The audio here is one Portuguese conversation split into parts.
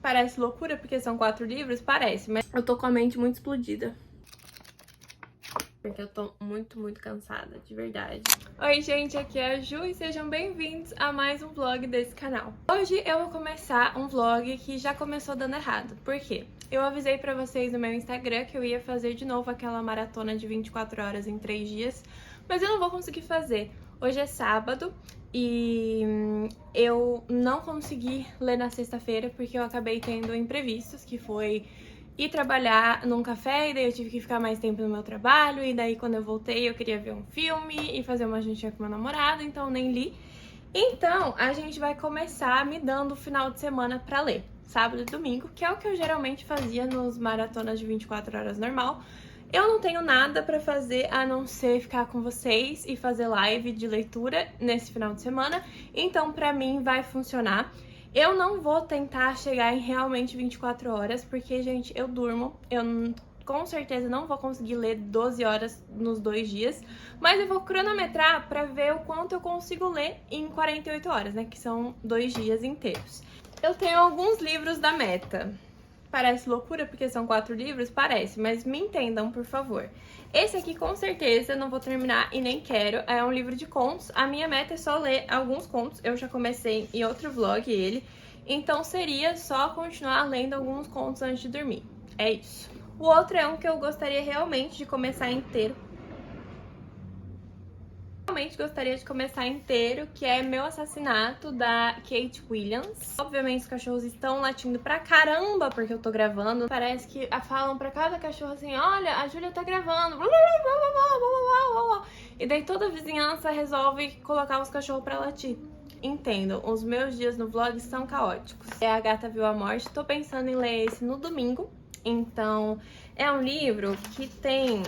Parece loucura porque são 4 livros? Parece, mas eu tô com a mente muito explodida. Porque eu tô muito cansada, de verdade. Oi, gente, aqui é a Ju e sejam bem-vindos a mais um vlog desse canal. Hoje eu vou começar um vlog que já começou dando errado. Por quê? Eu avisei pra vocês no meu Instagram que eu ia fazer de novo aquela maratona de 24 horas em 3 dias, mas eu não vou conseguir fazer. Hoje é sábado e eu não consegui ler na sexta-feira porque eu acabei tendo imprevistos, que foi ir trabalhar num café e daí eu tive que ficar mais tempo no meu trabalho e daí quando eu voltei eu queria ver um filme e fazer uma jantinha com meu namorado, então nem li. Então a gente vai começar me dando o final de semana pra ler, sábado e domingo, que é o que eu geralmente fazia nos maratonas de 24 horas normal. Eu não tenho nada pra fazer a não ser ficar com vocês e fazer live de leitura nesse final de semana, então pra mim vai funcionar. Eu não vou tentar chegar em realmente 24 horas, porque, gente, eu durmo, com certeza não vou conseguir ler 12 horas nos 2 dias, mas eu vou cronometrar pra ver o quanto eu consigo ler em 48 horas, né, que são 2 dias inteiros. Eu tenho alguns livros da meta. Parece loucura porque são 4 livros? Parece, mas me entendam, por favor. Esse aqui, com certeza, não vou terminar e nem quero. É um livro de contos. A minha meta é só ler alguns contos. Eu já comecei em outro vlog ele. Então, seria só continuar lendo alguns contos antes de dormir. É isso. O outro é um que eu gostaria realmente de começar inteiro. Gostaria de começar inteiro, que é Meu Assassinato, da Kate Williams. Obviamente os cachorros estão latindo pra caramba porque eu tô gravando. Parece que falam pra cada cachorro assim, olha, a Júlia tá gravando. E daí toda a vizinhança resolve colocar os cachorros pra latir. Entendo, os meus dias no vlog são caóticos. A Gata Viu a Morte, tô pensando em ler esse no domingo. Então, é um livro que tem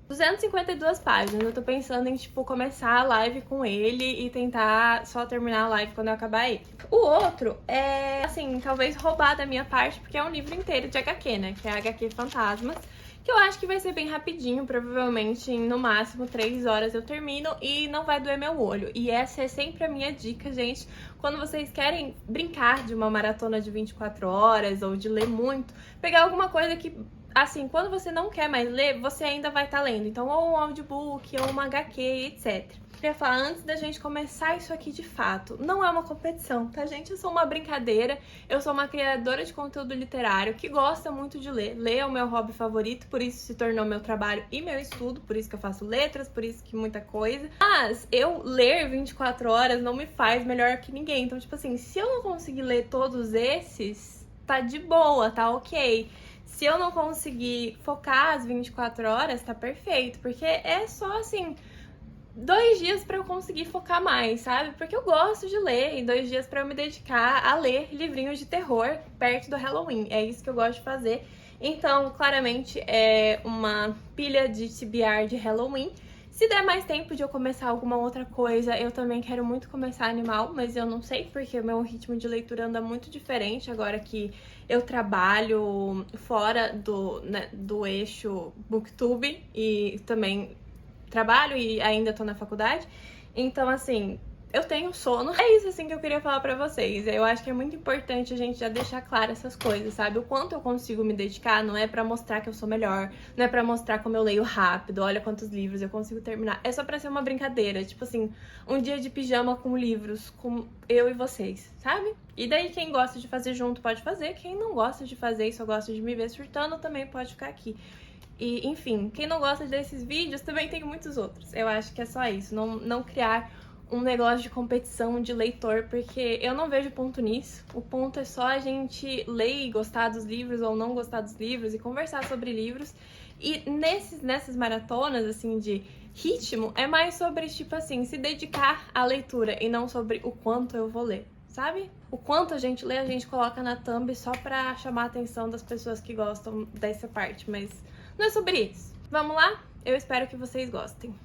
252 páginas, eu tô pensando em, tipo, começar a live com ele e tentar só terminar a live quando eu acabar ele. O outro é, assim, talvez roubar da minha parte, porque é um livro inteiro de HQ, né, que é HQ Fantasmas, que eu acho que vai ser bem rapidinho, provavelmente em, no máximo, 3 horas eu termino e não vai doer meu olho. E essa é sempre a minha dica, gente, quando vocês querem brincar de uma maratona de 24 horas ou de ler muito, pegar alguma coisa que, assim, quando você não quer mais ler, você ainda vai estar lendo. Então, ou um audiobook, ou uma HQ, etc. Queria falar, antes da gente começar isso aqui de fato, não é uma competição, tá, gente? Eu sou uma brincadeira, eu sou uma criadora de conteúdo literário que gosta muito de ler. Ler é o meu hobby favorito, por isso se tornou meu trabalho e meu estudo, por isso que eu faço letras, por isso que muita coisa. Mas eu ler 24 horas não me faz melhor que ninguém. Então, tipo assim, se eu não conseguir ler todos esses, tá de boa, tá ok. Se eu não conseguir focar as 24 horas, tá perfeito, porque é só, assim, 2 dias pra eu conseguir focar mais, sabe? Porque eu gosto de ler, e 2 dias pra eu me dedicar a ler livrinhos de terror perto do Halloween. É isso que eu gosto de fazer. Então, claramente, é uma pilha de TBR de Halloween. Se der mais tempo de eu começar alguma outra coisa, eu também quero muito começar animal, mas eu não sei, porque o meu ritmo de leitura anda muito diferente agora que eu trabalho fora do eixo Booktube e também trabalho e ainda tô na faculdade. Então, assim, eu tenho sono. É isso, assim, que eu queria falar pra vocês. Eu acho que é muito importante a gente já deixar claro essas coisas, sabe? O quanto eu consigo me dedicar não é pra mostrar que eu sou melhor, não é pra mostrar como eu leio rápido, olha quantos livros eu consigo terminar. É só pra ser uma brincadeira, tipo assim, um dia de pijama com livros, com eu e vocês, sabe? E daí quem gosta de fazer junto pode fazer, quem não gosta de fazer e só gosta de me ver surtando também pode ficar aqui. E, enfim, quem não gosta desses vídeos também tem muitos outros. Eu acho que é só isso, não criar um negócio de competição de leitor, porque eu não vejo ponto nisso. O ponto é só a gente ler e gostar dos livros ou não gostar dos livros e conversar sobre livros. E nessas maratonas, assim, de ritmo, é mais sobre, tipo assim, se dedicar à leitura e não sobre o quanto eu vou ler, sabe? O quanto a gente lê, a gente coloca na thumb só pra chamar a atenção das pessoas que gostam dessa parte, mas não é sobre isso. Vamos lá? Eu espero que vocês gostem.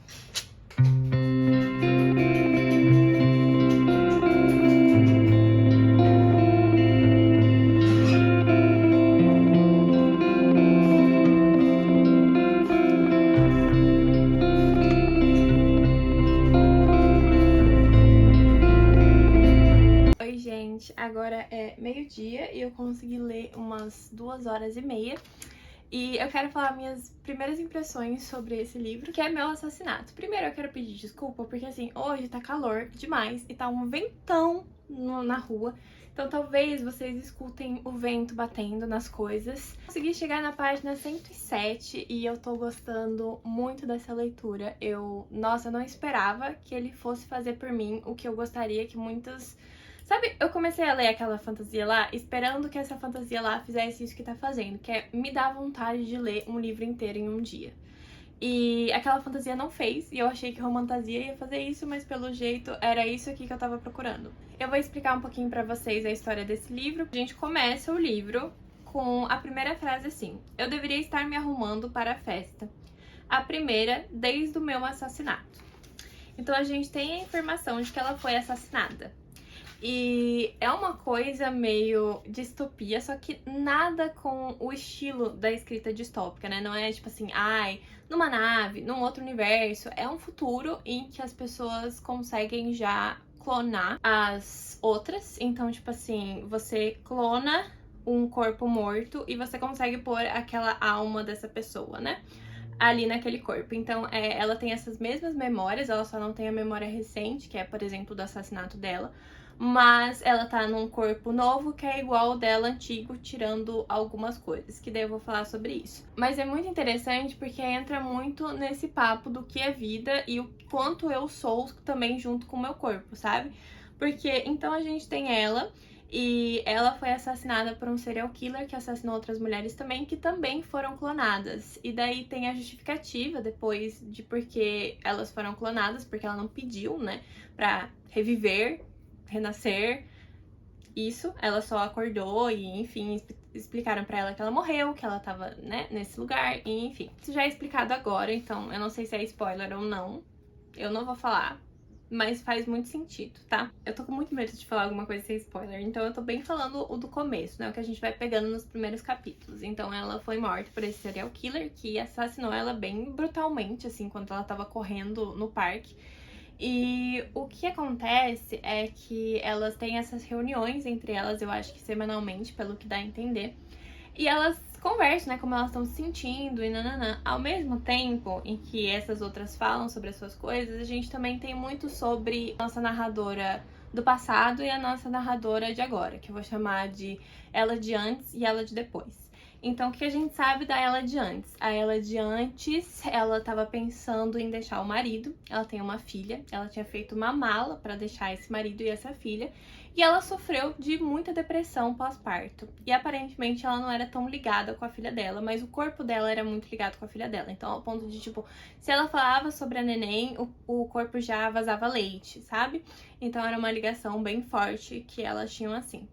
Agora é meio-dia e eu consegui ler umas 2 horas e meia. E eu quero falar minhas primeiras impressões sobre esse livro, que é Meu Assassinato. Primeiro eu quero pedir desculpa, porque assim, hoje tá calor demais e tá um ventão na rua. Então talvez vocês escutem o vento batendo nas coisas. Consegui chegar na página 107 e eu tô gostando muito dessa leitura. Nossa, eu não esperava que ele fosse fazer por mim o que eu gostaria que muitas... Sabe, eu comecei a ler aquela fantasia lá, esperando que essa fantasia lá fizesse isso que tá fazendo, que é me dar vontade de ler um livro inteiro em um dia. E aquela fantasia não fez, e eu achei que Romantasia ia fazer isso, mas pelo jeito era isso aqui que eu tava procurando. Eu vou explicar um pouquinho pra vocês a história desse livro. A gente começa o livro com a primeira frase assim: eu deveria estar me arrumando para a festa. A primeira desde o meu assassinato. Então a gente tem a informação de que ela foi assassinada. E é uma coisa meio distopia, só que nada com o estilo da escrita distópica, né? Não é tipo assim, ai, numa nave, num outro universo. É um futuro em que as pessoas conseguem já clonar as outras. Então, tipo assim, você clona um corpo morto e você consegue pôr aquela alma dessa pessoa, né? Ali naquele corpo. Então, ela tem essas mesmas memórias, ela só não tem a memória recente, que é, por exemplo, do assassinato dela. Mas ela tá num corpo novo que é igual ao dela antigo, tirando algumas coisas, que daí eu vou falar sobre isso. Mas é muito interessante porque entra muito nesse papo do que é vida e o quanto eu sou também junto com o meu corpo, sabe? Porque, então a gente tem ela, e ela foi assassinada por um serial killer que assassinou outras mulheres também, que também foram clonadas. E daí tem a justificativa depois de porque elas foram clonadas, porque ela não pediu, né, pra reviver, renascer. Isso, ela só acordou e, enfim, explicaram pra ela que ela morreu, que ela tava, né, nesse lugar, e enfim. Isso já é explicado agora, então eu não sei se é spoiler ou não. Eu não vou falar, mas faz muito sentido, tá? Eu tô com muito medo de falar alguma coisa sem spoiler, então eu tô bem falando o do começo, né? O que a gente vai pegando nos primeiros capítulos. Então ela foi morta por esse serial killer que assassinou ela bem brutalmente, assim, enquanto ela tava correndo no parque. E o que acontece é que elas têm essas reuniões entre elas, eu acho que semanalmente, pelo que dá a entender. E elas conversam, né, como elas estão se sentindo e nananã. Ao mesmo tempo em que essas outras falam sobre as suas coisas, a gente também tem muito sobre a nossa narradora do passado e a nossa narradora de agora, que eu vou chamar de ela de antes e ela de depois. Então, o que a gente sabe da ela de antes? A ela de antes, ela estava pensando em deixar o marido, ela tem uma filha, ela tinha feito uma mala para deixar esse marido e essa filha, e ela sofreu de muita depressão pós-parto. E aparentemente ela não era tão ligada com a filha dela, mas o corpo dela era muito ligado com a filha dela. Então, ao ponto de, tipo, se ela falava sobre a neném, o corpo já vazava leite, sabe? Então era uma ligação bem forte que elas tinham assim.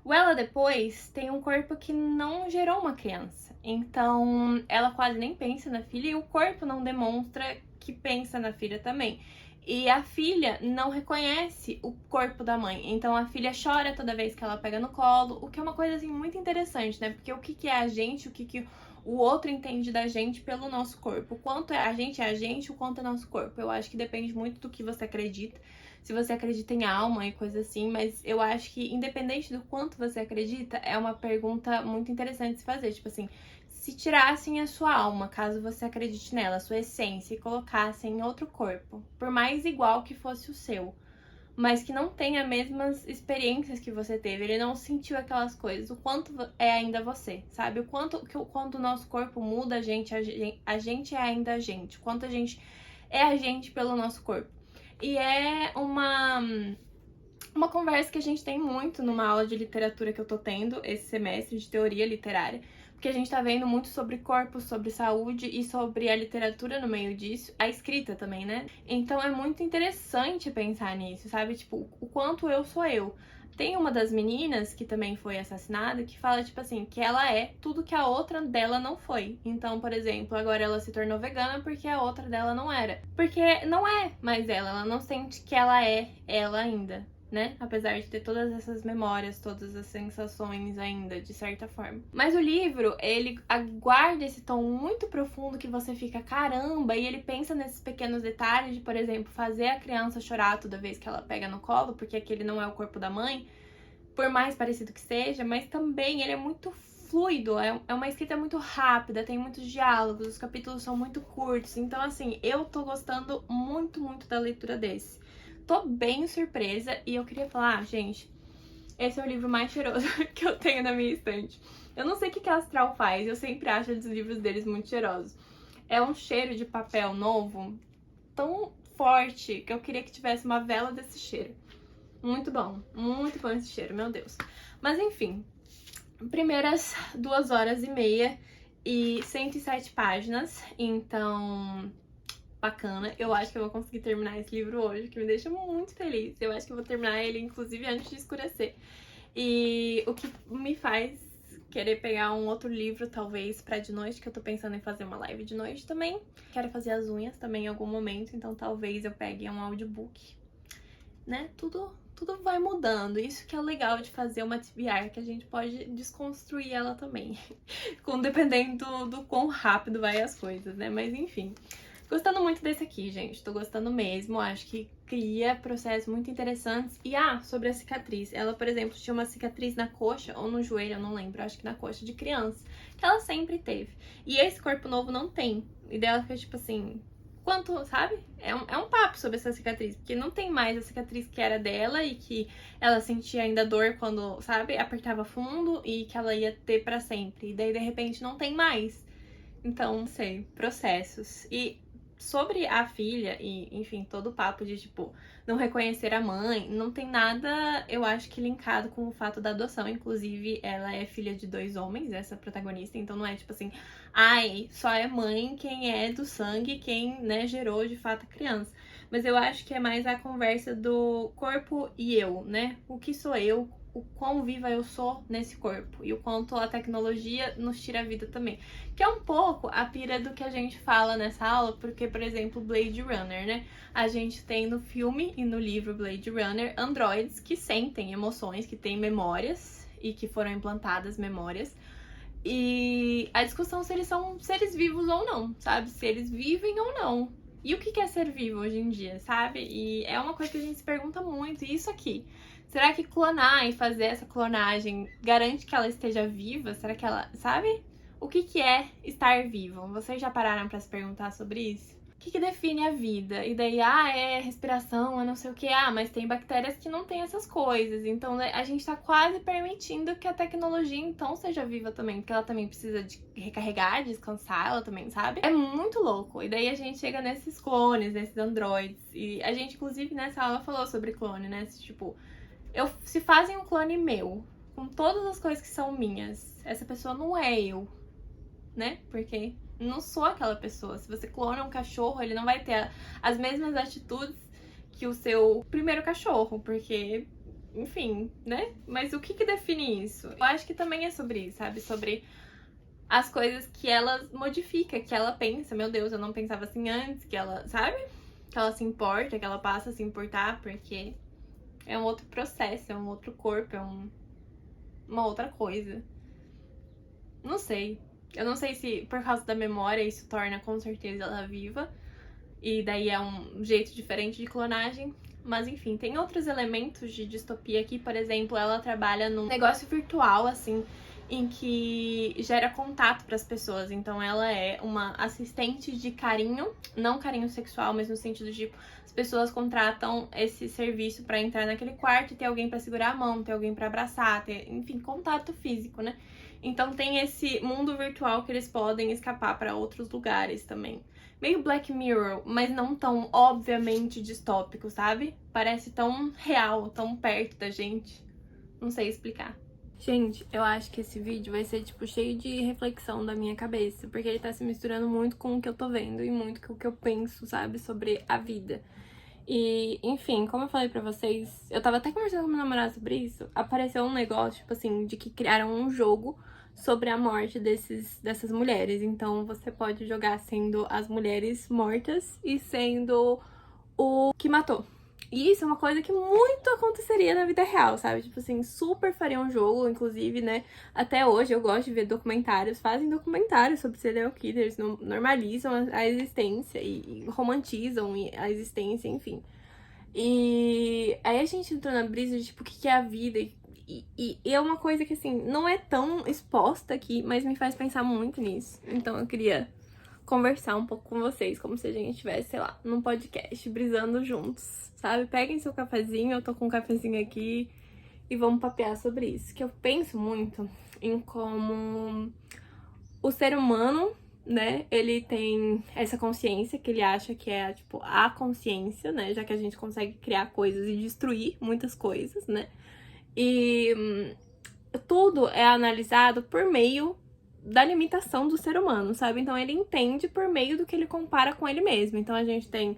O ela depois tem um corpo que não gerou uma criança, então ela quase nem pensa na filha e o corpo não demonstra que pensa na filha também. E a filha não reconhece o corpo da mãe, então a filha chora toda vez que ela pega no colo, o que é uma coisa assim muito interessante, né? Porque o que é a gente, o que o outro entende da gente pelo nosso corpo. O quanto a gente, o quanto é nosso corpo. Eu acho que depende muito do que você acredita. Se você acredita em alma e coisa assim, mas eu acho que independente do quanto você acredita, é uma pergunta muito interessante de se fazer. Tipo assim, se tirassem a sua alma, caso você acredite nela, a sua essência, e colocassem em outro corpo, por mais igual que fosse o seu, mas que não tenha as mesmas experiências que você teve, ele não sentiu aquelas coisas, o quanto é ainda você, sabe? O quanto que quando o nosso corpo muda a gente é ainda a gente, o quanto a gente é a gente pelo nosso corpo. E é uma conversa que a gente tem muito numa aula de literatura que eu tô tendo esse semestre, de teoria literária, porque a gente tá vendo muito sobre corpo, sobre saúde e sobre a literatura no meio disso, a escrita também, né? Então é muito interessante pensar nisso, sabe? Tipo, o quanto eu sou eu. Tem uma das meninas que também foi assassinada que fala, tipo assim, que ela é tudo que a outra dela não foi. Então, por exemplo, agora ela se tornou vegana porque a outra dela não era. Porque não é mais ela não sente que ela é ela ainda, né? Apesar de ter todas essas memórias, todas as sensações ainda, de certa forma. Mas o livro, ele guarda esse tom muito profundo que você fica, caramba, e ele pensa nesses pequenos detalhes de, por exemplo, fazer a criança chorar toda vez que ela pega no colo, porque aquele não é o corpo da mãe. por mais parecido que seja, mas também ele é muito fluido, é uma escrita muito rápida, tem muitos diálogos, os capítulos são muito curtos, então assim, eu tô gostando muito, muito da leitura desse. Tô bem surpresa e eu queria falar, gente, esse é o livro mais cheiroso que eu tenho na minha estante. Eu não sei o que a Astral faz, eu sempre acho os livros deles muito cheirosos. É um cheiro de papel novo tão forte que eu queria que tivesse uma vela desse cheiro. Muito bom esse cheiro, meu Deus. Mas enfim, primeiras 2h30 e 107 páginas, então bacana. Eu acho que eu vou conseguir terminar esse livro hoje, que me deixa muito feliz. Eu acho que eu vou terminar ele, inclusive, antes de escurecer. E o que me faz querer pegar um outro livro, talvez, pra de noite, que eu tô pensando em fazer uma live de noite também. Quero fazer as unhas também em algum momento, então talvez eu pegue um audiobook, né? Tudo vai mudando. Isso que é o legal de fazer uma TBR, que a gente pode desconstruir ela também. Dependendo do quão rápido vai as coisas, né? Mas enfim. Gostando muito desse aqui, gente. Tô gostando mesmo. Acho que cria processos muito interessantes. E, sobre a cicatriz. Ela, por exemplo, tinha uma cicatriz na coxa ou no joelho, eu não lembro. Acho que na coxa de criança. Que ela sempre teve. E esse corpo novo não tem. E dela fica tipo assim... Quanto, sabe? É um papo sobre essa cicatriz. Porque não tem mais a cicatriz que era dela e que ela sentia ainda dor quando, sabe? Apertava fundo e que ela ia ter pra sempre. E daí, de repente, não tem mais. Então, não sei. Processos. E... sobre a filha e, enfim, todo o papo de, tipo, não reconhecer a mãe, não tem nada, eu acho que linkado com o fato da adoção. Inclusive, ela é filha de 2 homens, essa protagonista, então não é tipo assim, ai, só é mãe quem é do sangue, quem, né, gerou de fato a criança. Mas eu acho que é mais a conversa do corpo e eu, né? O que sou eu? O quão viva eu sou nesse corpo e o quanto a tecnologia nos tira a vida também. Que é um pouco a pira do que a gente fala nessa aula, porque, por exemplo, Blade Runner, né? A gente tem no filme e no livro Blade Runner androides que sentem emoções, que têm memórias e que foram implantadas memórias. E a discussão se eles são seres vivos ou não, sabe? Se eles vivem ou não. E o que é ser vivo hoje em dia, sabe? E é uma coisa que a gente se pergunta muito. E isso aqui, será que clonar e fazer essa clonagem garante que ela esteja viva? Será que ela, sabe? O que é estar vivo? Vocês já pararam pra se perguntar sobre isso? O que define a vida? E daí, é respiração, é não sei o que. Mas tem bactérias que não tem essas coisas. Então, a gente tá quase permitindo que a tecnologia, então, seja viva também. Porque ela também precisa de recarregar, descansar, ela também, sabe? É muito louco. E daí a gente chega nesses clones, nesses androides. E a gente, inclusive, nessa aula falou sobre clone, né? Tipo, se fazem um clone meu, com todas as coisas que são minhas, essa pessoa não é eu, né? Porque não sou aquela pessoa. Se você clona um cachorro, ele não vai ter as mesmas atitudes que o seu primeiro cachorro, porque, enfim, né? Mas o que define isso? Eu acho que também é sobre isso, sabe? Sobre as coisas que ela modifica, que ela pensa, meu Deus, eu não pensava assim antes, que ela, sabe? Que ela se importa, que ela passa a se importar, porque é um outro processo, é um outro corpo, é uma outra coisa. Não sei. Eu não sei se por causa da memória isso torna com certeza ela viva. E daí é um jeito diferente de clonagem. Mas enfim, tem outros elementos de distopia aqui. Por exemplo, ela trabalha num negócio virtual, assim, em que gera contato para as pessoas. Então ela é uma assistente de carinho, não carinho sexual, mas no sentido de as pessoas contratam esse serviço para entrar naquele quarto e ter alguém para segurar a mão, ter alguém para abraçar, ter, enfim, contato físico, né? Então tem esse mundo virtual que eles podem escapar para outros lugares também. Meio Black Mirror, mas não tão obviamente distópico, sabe? Parece tão real, tão perto da gente. Não sei explicar. Gente, eu acho que esse vídeo vai ser, tipo, cheio de reflexão da minha cabeça, porque ele tá se misturando muito com o que eu tô vendo e muito com o que eu penso, sabe, sobre a vida. E, enfim, como eu falei pra vocês, eu tava até conversando com meu namorado sobre isso, apareceu um negócio, tipo assim, de que criaram um jogo sobre a morte dessas mulheres. Então, você pode jogar sendo as mulheres mortas e sendo o que matou. E isso é uma coisa que muito aconteceria na vida real, sabe? Tipo assim, super faria um jogo, inclusive, né? Até hoje eu gosto de ver documentários, fazem documentários sobre serial killers, normalizam a existência e romantizam a existência, enfim. E aí a gente entrou na brisa de, tipo, o que é a vida E é uma coisa que, assim, não é tão exposta aqui, mas me faz pensar muito nisso. Então eu queria conversar um pouco com vocês, como se a gente estivesse, sei lá, num podcast, brisando juntos, sabe? Peguem seu cafezinho, eu tô com um cafezinho aqui, e vamos papear sobre isso. Que eu penso muito em como o ser humano, né, ele tem essa consciência que ele acha que é, tipo, a consciência, né, já que a gente consegue criar coisas e destruir muitas coisas, né, e tudo é analisado por meio da limitação do ser humano, sabe? Então ele entende por meio do que ele compara com ele mesmo. Então a gente tem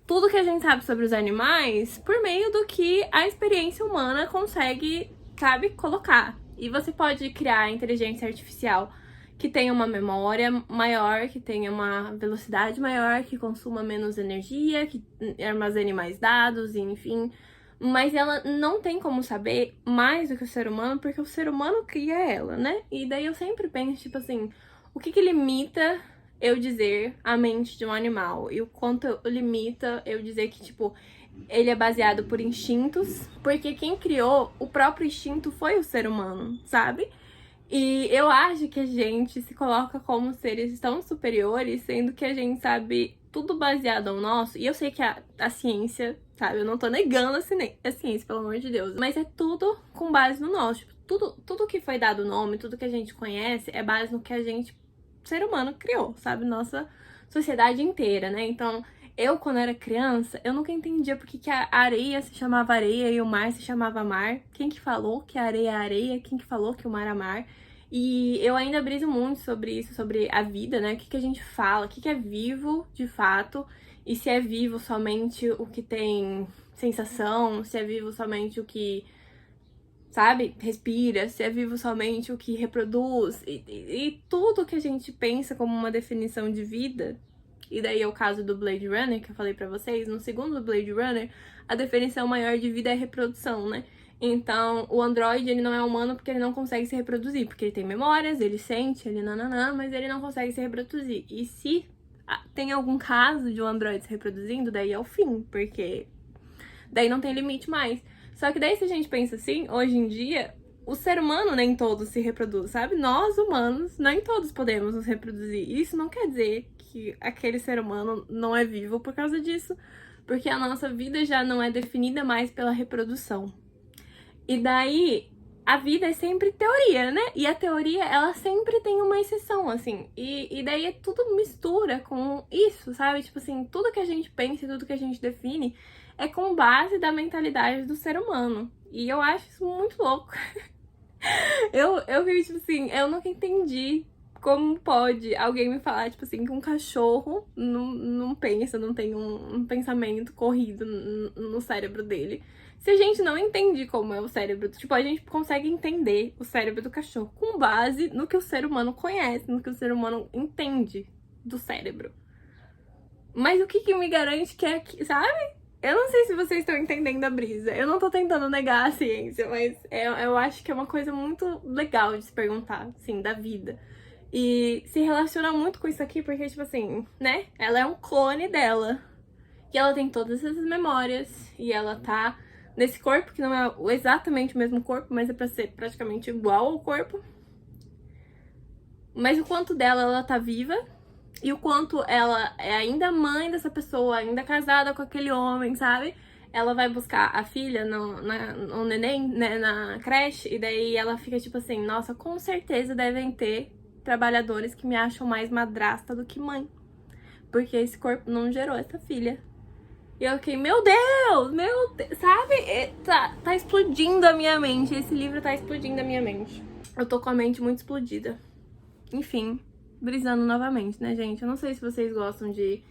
tudo que a gente sabe sobre os animais por meio do que a experiência humana consegue, sabe, colocar. E você pode criar inteligência artificial que tenha uma memória maior, que tenha uma velocidade maior, que consuma menos energia, que armazene mais dados, enfim. Mas ela não tem como saber mais do que o ser humano, porque o ser humano cria ela, né? E daí eu sempre penso, tipo assim, o que limita eu dizer a mente de um animal? E o quanto limita eu dizer que, tipo, ele é baseado por instintos? Porque quem criou o próprio instinto foi o ser humano, sabe? E eu acho que a gente se coloca como seres tão superiores, sendo que a gente sabe tudo baseado ao nosso. E eu sei que a ciência, sabe, eu não tô negando a ciência, pelo amor de Deus. Mas é tudo com base no nosso. Tipo, tudo que foi dado nome, tudo que a gente conhece, é base no que a gente, ser humano, criou, sabe? Nossa sociedade inteira, né? Então, eu, quando era criança, eu nunca entendia por que a areia se chamava areia e o mar se chamava mar. Quem que falou que a areia é areia? Quem que falou que o mar é mar? E eu ainda briso muito sobre isso, sobre a vida, né? O que a gente fala, o que é vivo, de fato, e se é vivo somente o que tem sensação, se é vivo somente o que, sabe, respira, se é vivo somente o que reproduz, e tudo que a gente pensa como uma definição de vida. E daí é o caso do Blade Runner, que eu falei pra vocês. No segundo Blade Runner, a definição maior de vida é reprodução, né? Então, o androide, ele não é humano porque ele não consegue se reproduzir. Porque ele tem memórias, ele sente, ele nananã, mas ele não consegue se reproduzir. E se tem algum caso de um androide se reproduzindo, daí é o fim, porque daí não tem limite mais. Só que daí, se a gente pensa assim, hoje em dia, o ser humano nem todos se reproduz, sabe? Nós, humanos, nem todos podemos nos reproduzir. E isso não quer dizer que aquele ser humano não é vivo por causa disso, porque a nossa vida já não é definida mais pela reprodução. E daí, a vida é sempre teoria, né? E a teoria, ela sempre tem uma exceção, assim. E daí tudo mistura com isso, sabe? Tipo assim, tudo que a gente pensa e tudo que a gente define é com base da mentalidade do ser humano. E eu acho isso muito louco. Eu vi, tipo assim, eu nunca entendi como pode alguém me falar, tipo assim, que um cachorro não pensa, não tem um pensamento corrido no cérebro dele. Se a gente não entende como é o cérebro, tipo, a gente consegue entender o cérebro do cachorro com base no que o ser humano conhece, no que o ser humano entende do cérebro. Mas o que me garante que é, sabe? Eu não sei se vocês estão entendendo a brisa. Eu não tô tentando negar a ciência, mas eu acho que é uma coisa muito legal de se perguntar, assim, da vida. E se relaciona muito com isso aqui, porque, tipo assim, né? Ela é um clone dela. E ela tem todas essas memórias. E ela tá nesse corpo, que não é exatamente o mesmo corpo, mas é pra ser praticamente igual ao corpo. Mas o quanto dela ela tá viva. E o quanto ela é ainda mãe dessa pessoa, ainda casada com aquele homem, sabe? Ela vai buscar a filha no neném, né, na creche, e daí ela fica tipo assim, nossa, com certeza devem ter trabalhadores que me acham mais madrasta do que mãe. Porque esse corpo não gerou essa filha. E eu fiquei, meu Deus, sabe? Tá explodindo a minha mente, esse livro tá explodindo a minha mente. Eu tô com a mente muito explodida. Enfim, brisando novamente, né, gente? Eu não sei se vocês gostam de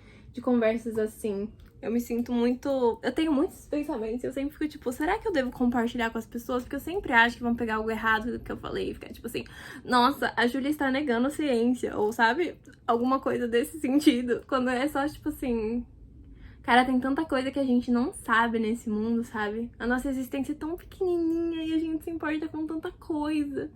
conversas assim. Eu me sinto muito... Eu tenho muitos pensamentos. Eu sempre fico tipo, será que eu devo compartilhar com as pessoas? Porque eu sempre acho que vão pegar algo errado do que eu falei. E ficar tipo assim, nossa, a Júlia está negando a ciência. Ou sabe? Alguma coisa desse sentido. Quando é só tipo assim... Cara, tem tanta coisa que a gente não sabe nesse mundo, sabe? A nossa existência é tão pequenininha e a gente se importa com tanta coisa.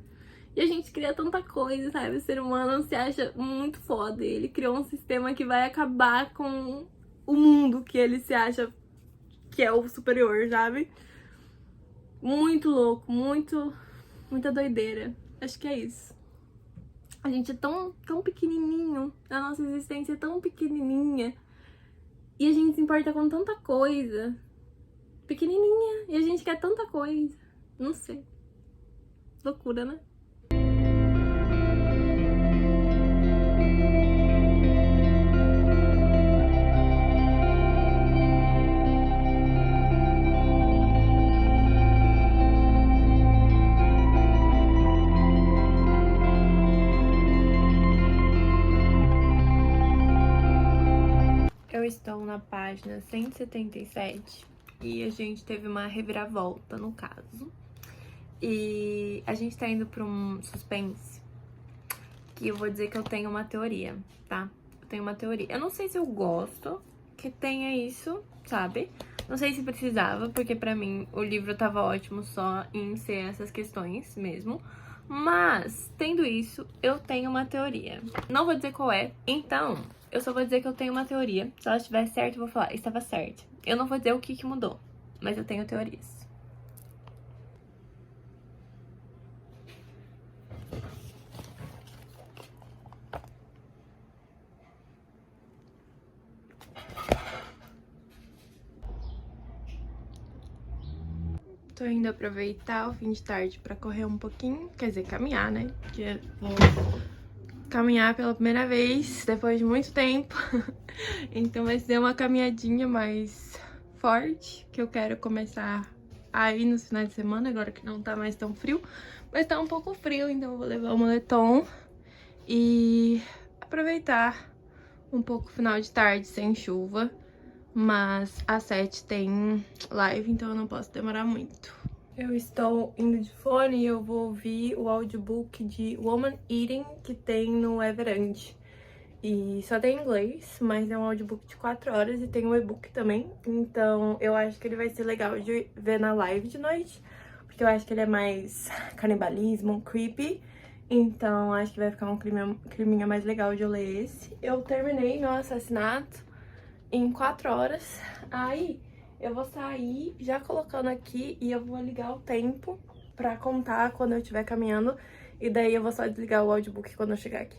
E a gente cria tanta coisa, sabe? O ser humano se acha muito foda. Ele criou um sistema que vai acabar com o mundo que ele se acha que é o superior, sabe? muito louco, muita doideira. Acho que é isso. A gente é tão pequenininho, a nossa existência é tão pequenininha e a gente se importa com tanta coisa. Pequenininha e a gente quer tanta coisa. Não sei. Loucura, né? Eu estou na página 177 e a gente teve uma reviravolta no caso. E a gente tá indo pra um suspense que eu vou dizer que eu tenho uma teoria, tá? Eu tenho uma teoria. Eu não sei se eu gosto que tenha isso, sabe? Não sei se precisava, porque pra mim o livro tava ótimo só em ser essas questões mesmo. Mas, tendo isso, eu tenho uma teoria. Não vou dizer qual é, então eu só vou dizer que eu tenho uma teoria. Se ela estiver certa, eu vou falar, estava certa. Eu não vou dizer o que mudou, mas eu tenho teorias. Tô indo aproveitar o fim de tarde pra correr um pouquinho, quer dizer, caminhar, né? Porque eu vou caminhar pela primeira vez, depois de muito tempo. Então vai ser uma caminhadinha mais forte, que eu quero começar a ir nos finais de semana, agora que não tá mais tão frio. Mas tá um pouco frio, então eu vou levar o moletom e aproveitar um pouco o final de tarde sem chuva. Mas às 7 tem live, então eu não posso demorar muito. Eu estou indo de fone e eu vou ouvir o audiobook de Woman Eating que tem no Everand. E só tem em inglês, mas é um audiobook de 4 horas e tem um e-book também. Então eu acho que ele vai ser legal de ver na live de noite, porque eu acho que ele é mais canibalismo, creepy. Então acho que vai ficar um climinha mais legal de eu ler esse. Eu terminei meu assassinato em 4 horas. Aí eu vou sair já colocando aqui e eu vou ligar o tempo pra contar quando eu estiver caminhando. E daí eu vou só desligar o audiobook quando eu chegar aqui.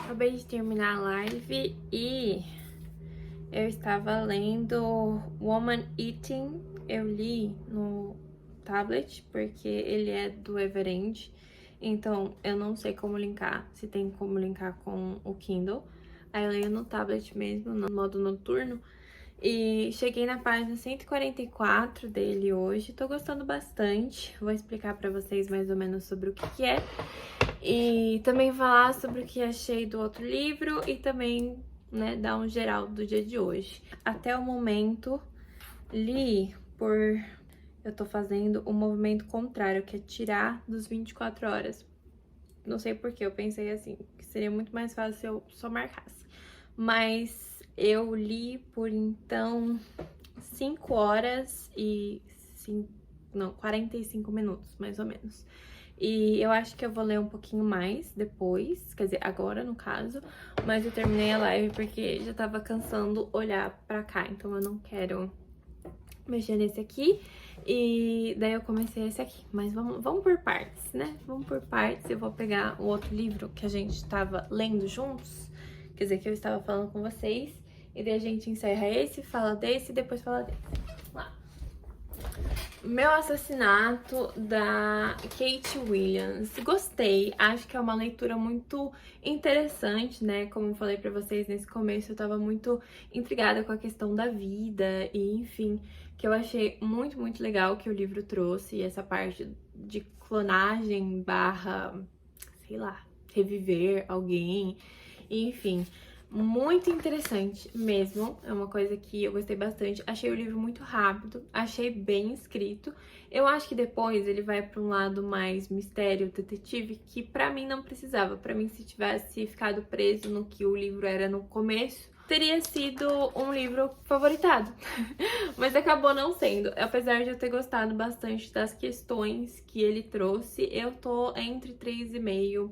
Acabei de terminar a live e eu estava lendo Woman Eating. Eu li no tablet, porque ele é do Everend. Então, eu não sei como linkar, se tem como linkar com o Kindle. Aí eu leio no tablet mesmo, no modo noturno. E cheguei na página 144 dele hoje. Tô gostando bastante. Vou explicar pra vocês mais ou menos sobre o que é. E também falar sobre o que achei do outro livro e também, né, dar um geral do dia de hoje. Até o momento, li por... Eu tô fazendo o movimento contrário, que é tirar dos 24 horas. Não sei porquê, eu pensei assim, que seria muito mais fácil se eu só marcasse. Mas eu li por, então, 5 horas e... 45 minutos, mais ou menos. E eu acho que eu vou ler um pouquinho mais depois, quer dizer, agora no caso. Mas eu terminei a live porque já tava cansando olhar pra cá, então eu não quero mexer nesse aqui. E daí eu comecei esse aqui, mas vamos por partes, né? Vamos por partes. Eu vou pegar o outro livro que a gente tava lendo juntos, quer dizer, que eu estava falando com vocês. E daí a gente encerra esse, fala desse e depois fala desse. Lá. Meu Assassinato, da Kate Williams. Gostei, acho que é uma leitura muito interessante, né? Como eu falei pra vocês nesse começo, eu tava muito intrigada com a questão da vida e, enfim, que eu achei muito legal que o livro trouxe, essa parte de clonagem barra, sei lá, reviver alguém, enfim. Muito interessante mesmo, é uma coisa que eu gostei bastante. Achei o livro muito rápido, achei bem escrito. Eu acho que depois ele vai para um lado mais mistério, detetive, que pra mim não precisava. Pra mim, se tivesse ficado preso no que o livro era no começo, teria sido um livro favoritado. Mas acabou não sendo. Apesar de eu ter gostado bastante das questões que ele trouxe, eu tô entre 3,5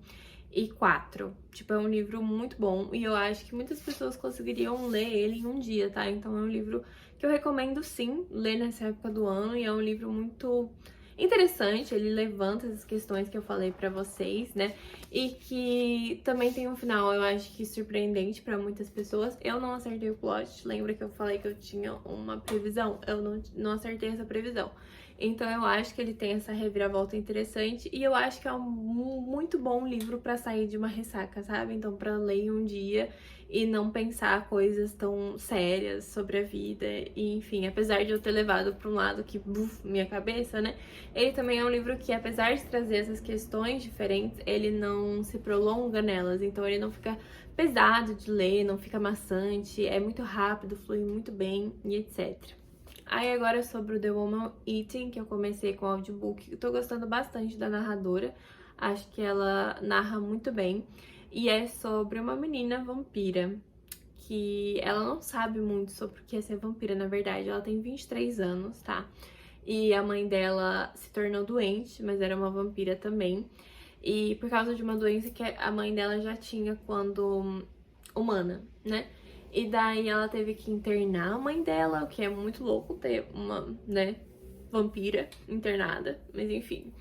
e 4. Tipo, é um livro muito bom e eu acho que muitas pessoas conseguiriam ler ele em um dia, tá? Então é um livro que eu recomendo sim ler nessa época do ano e é um livro muito interessante, ele levanta essas questões que eu falei pra vocês, né? E que também tem um final, eu acho que surpreendente pra muitas pessoas. Eu não acertei o plot, lembra que eu falei que eu tinha uma previsão? Eu não acertei essa previsão. Então eu acho que ele tem essa reviravolta interessante e eu acho que é um muito bom livro pra sair de uma ressaca, sabe? Então pra ler em um dia e não pensar coisas tão sérias sobre a vida e enfim, apesar de eu ter levado pra um lado que, minha cabeça, né? Ele também é um livro que, apesar de trazer essas questões diferentes, ele não se prolonga nelas, então ele não fica pesado de ler, não fica maçante, é muito rápido, flui muito bem e etc. Aí agora sobre o The Woman Eating, que eu comecei com o audiobook, eu tô gostando bastante da narradora, acho que ela narra muito bem, e é sobre uma menina vampira, que ela não sabe muito sobre o que é ser vampira, na verdade, ela tem 23 anos, tá? E a mãe dela se tornou doente, mas era uma vampira também, e por causa de uma doença que a mãe dela já tinha quando humana, né? E daí ela teve que internar a mãe dela, o que é muito louco ter uma, né, vampira internada, mas enfim.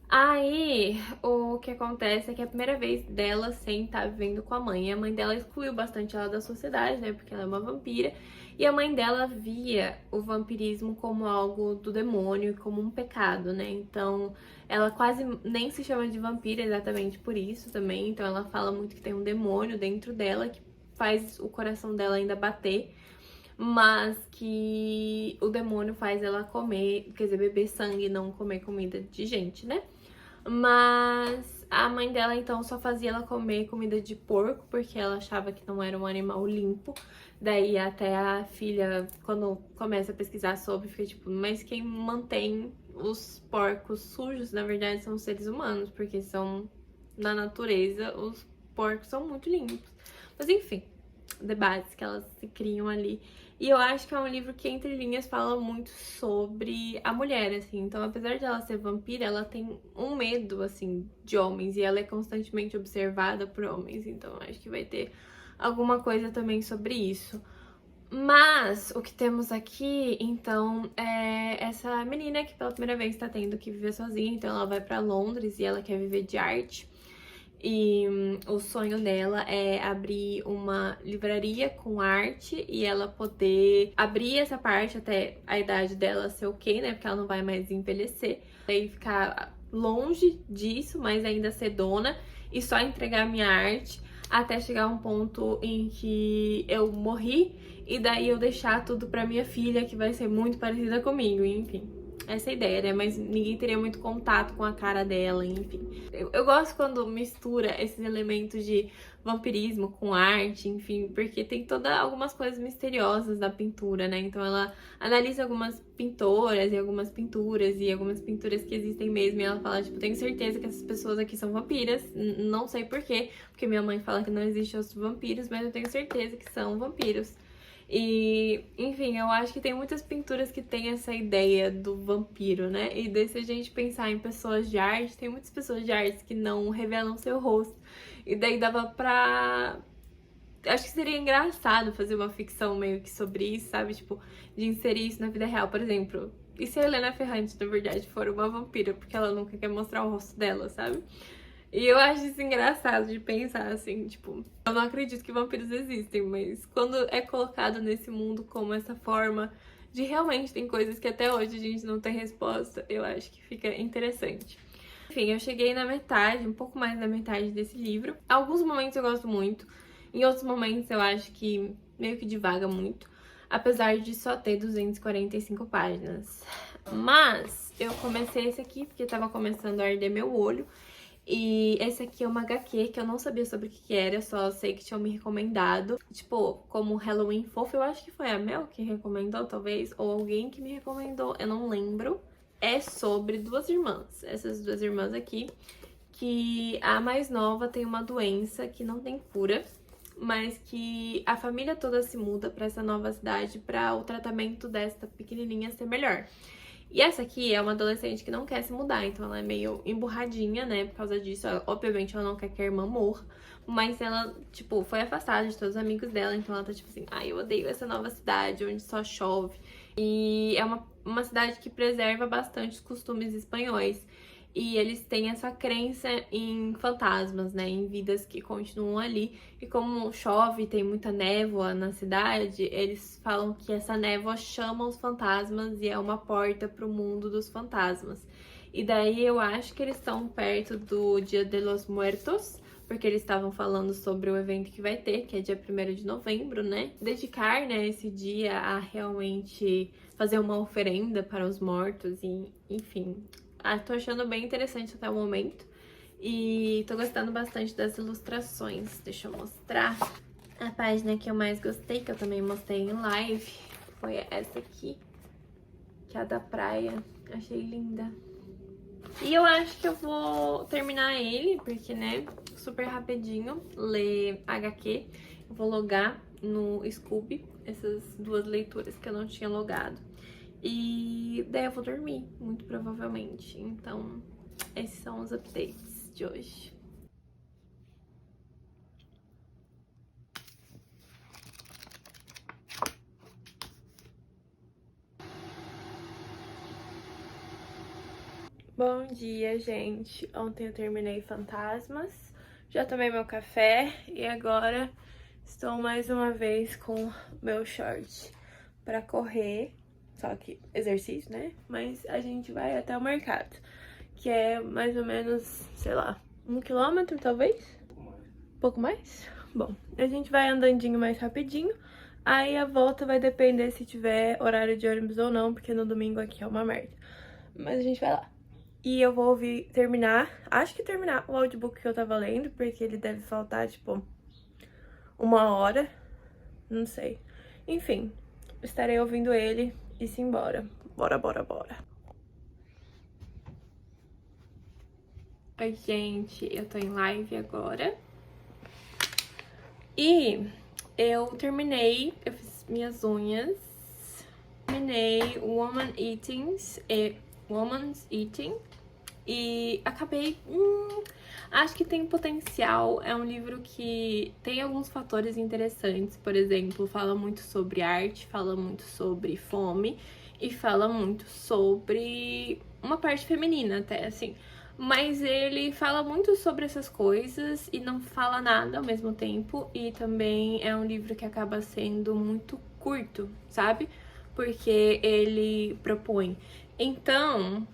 Aí, o que acontece é que é a primeira vez dela sem estar vivendo com a mãe. E a mãe dela excluiu bastante ela da sociedade, né, porque ela é uma vampira. E a mãe dela via o vampirismo como algo do demônio, como um pecado, né? Então, ela quase nem se chama de vampira exatamente por isso também. Então, ela fala muito que tem um demônio dentro dela que faz o coração dela ainda bater, mas que o demônio faz ela comer, quer dizer, beber sangue e não comer comida de gente, né? Mas a mãe dela então só fazia ela comer comida de porco porque ela achava que não era um animal limpo. Daí até a filha, quando começa a pesquisar sobre, fica tipo, mas quem mantém os porcos sujos, na verdade, são os seres humanos, porque são, na natureza, os porcos são muito limpos. Mas enfim, debates que elas se criam ali. E eu acho que é um livro que, entre linhas, fala muito sobre a mulher, assim. Então, apesar de ela ser vampira, ela tem um medo, assim, de homens. E ela é constantemente observada por homens. Então, acho que vai ter alguma coisa também sobre isso. Mas, o que temos aqui, então, é essa menina que pela primeira vez tá tendo que viver sozinha. Então, ela vai pra Londres e ela quer viver de arte. E o sonho dela é abrir uma livraria com arte e ela poder abrir essa parte até a idade dela ser ok, né? Porque ela não vai mais envelhecer. Aí ficar longe disso, mas ainda ser dona e só entregar a minha arte até chegar um ponto em que eu morri e daí eu deixar tudo pra minha filha, que vai ser muito parecida comigo, enfim. Essa é a ideia, né? Mas ninguém teria muito contato com a cara dela, enfim. Eu gosto quando mistura esses elementos de vampirismo com arte, enfim, porque tem algumas coisas misteriosas da pintura, né? Então ela analisa algumas pintoras e algumas pinturas que existem mesmo. E ela fala, tipo, tenho certeza que essas pessoas aqui são vampiras. Não sei por quê, porque minha mãe fala que não existem outros vampiros, mas eu tenho certeza que são vampiros. E, enfim, eu acho que tem muitas pinturas que tem essa ideia do vampiro, né? E daí, se a gente pensar em pessoas de arte, tem muitas pessoas de arte que não revelam seu rosto. E daí dava pra... Acho que seria engraçado fazer uma ficção meio que sobre isso, sabe? Tipo, de inserir isso na vida real, por exemplo. E se a Helena Ferrante, na verdade, for uma vampira, porque ela nunca quer mostrar o rosto dela, sabe? E eu acho isso engraçado de pensar, assim, tipo... Eu não acredito que vampiros existem, mas quando é colocado nesse mundo como essa forma de realmente tem coisas que até hoje a gente não tem resposta, eu acho que fica interessante. Enfim, eu cheguei na metade, um pouco mais da metade desse livro. Alguns momentos eu gosto muito, em outros momentos eu acho que meio que divaga muito, apesar de só ter 245 páginas. Mas eu comecei esse aqui porque tava começando a arder meu olho. E esse aqui é uma HQ que eu não sabia sobre o que era, eu só sei que tinham me recomendado. Tipo, como Halloween fofo, eu acho que foi a Mel que recomendou, talvez, ou alguém que me recomendou, eu não lembro. É sobre duas irmãs, essas duas irmãs aqui, que a mais nova tem uma doença que não tem cura, mas que a família toda se muda pra essa nova cidade pra o tratamento desta pequenininha ser melhor. E essa aqui é uma adolescente que não quer se mudar, então ela é meio emburradinha, né, por causa disso. Obviamente ela não quer que a irmã morra, mas ela, tipo, foi afastada de todos os amigos dela, então ela tá tipo assim, ai, eu odeio essa nova cidade onde só chove. E é uma cidade que preserva bastante os costumes espanhóis. E eles têm essa crença em fantasmas, né? Em vidas que continuam ali. E como chove, tem muita névoa na cidade, eles falam que essa névoa chama os fantasmas e é uma porta para o mundo dos fantasmas. E daí eu acho que eles estão perto do Dia de los Muertos, porque eles estavam falando sobre o evento que vai ter, que é dia 1º de novembro, né? Dedicar, né, esse dia a realmente fazer uma oferenda para os mortos e, enfim... tô achando bem interessante até o momento. E tô gostando bastante das ilustrações. Deixa eu mostrar. A página que eu mais gostei, que eu também mostrei em live, foi essa aqui, que é a da praia. Achei linda. E eu acho que eu vou terminar ele, porque, né, super rapidinho, ler HQ. Eu vou logar no Scooby, essas duas leituras que eu não tinha logado. E daí eu vou dormir, muito provavelmente. Então, esses são os updates de hoje. Bom dia, gente. Ontem eu terminei Fantasmas, já tomei meu café e agora estou mais uma vez com meu short pra correr. Só que exercício, né? Mas a gente vai até o mercado, que é mais ou menos, sei lá, 1 quilômetro, talvez? Um pouco mais? Bom, a gente vai andandinho mais rapidinho. Aí a volta vai depender se tiver horário de ônibus ou não, porque no domingo aqui é uma merda. Mas a gente vai lá. E eu vou acho que terminar o audiobook que eu tava lendo, porque ele deve faltar, tipo, 1 hora. Não sei. Enfim, estarei ouvindo ele e simbora. Bora, bora, bora. Oi, gente, eu tô em live agora. E eu fiz minhas unhas. Terminei Woman's Eating. E acabei... acho que tem potencial. É um livro que tem alguns fatores interessantes. Por exemplo, fala muito sobre arte, fala muito sobre fome e fala muito sobre uma parte feminina até, assim. Mas ele fala muito sobre essas coisas e não fala nada ao mesmo tempo. E também é um livro que acaba sendo muito curto, sabe? Porque ele propõe. Então...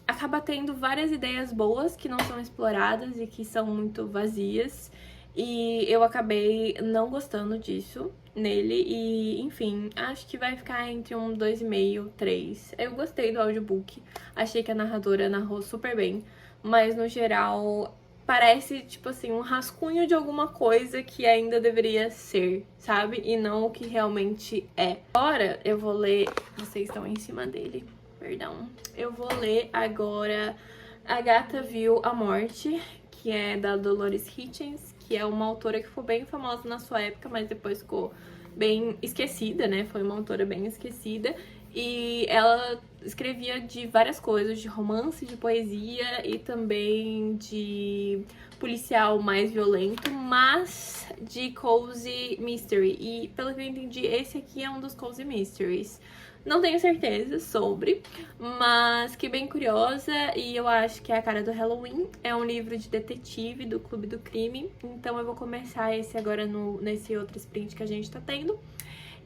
acaba tendo várias ideias boas que não são exploradas e que são muito vazias. E eu acabei não gostando disso nele. E, enfim, acho que vai ficar entre um 2,5, 3. Eu gostei do audiobook. Achei que a narradora narrou super bem. Mas, no geral, parece, tipo assim, um rascunho de alguma coisa que ainda deveria ser, sabe? E não o que realmente é. Agora eu vou ler... Vocês estão em cima dele. Perdão. Eu vou ler agora A Gata Viu a Morte, que é da Dolores Hitchens, que é uma autora que ficou bem famosa na sua época, mas depois ficou bem esquecida, né? Foi uma autora bem esquecida. E ela escrevia de várias coisas, de romance, de poesia e também de policial mais violento, mas de cozy mystery. E pelo que eu entendi, esse aqui é um dos cozy mysteries. Não tenho certeza sobre, mas fiquei bem curiosa e eu acho que é a cara do Halloween. É um livro de detetive do Clube do Crime, então eu vou começar esse agora nesse outro sprint que a gente tá tendo.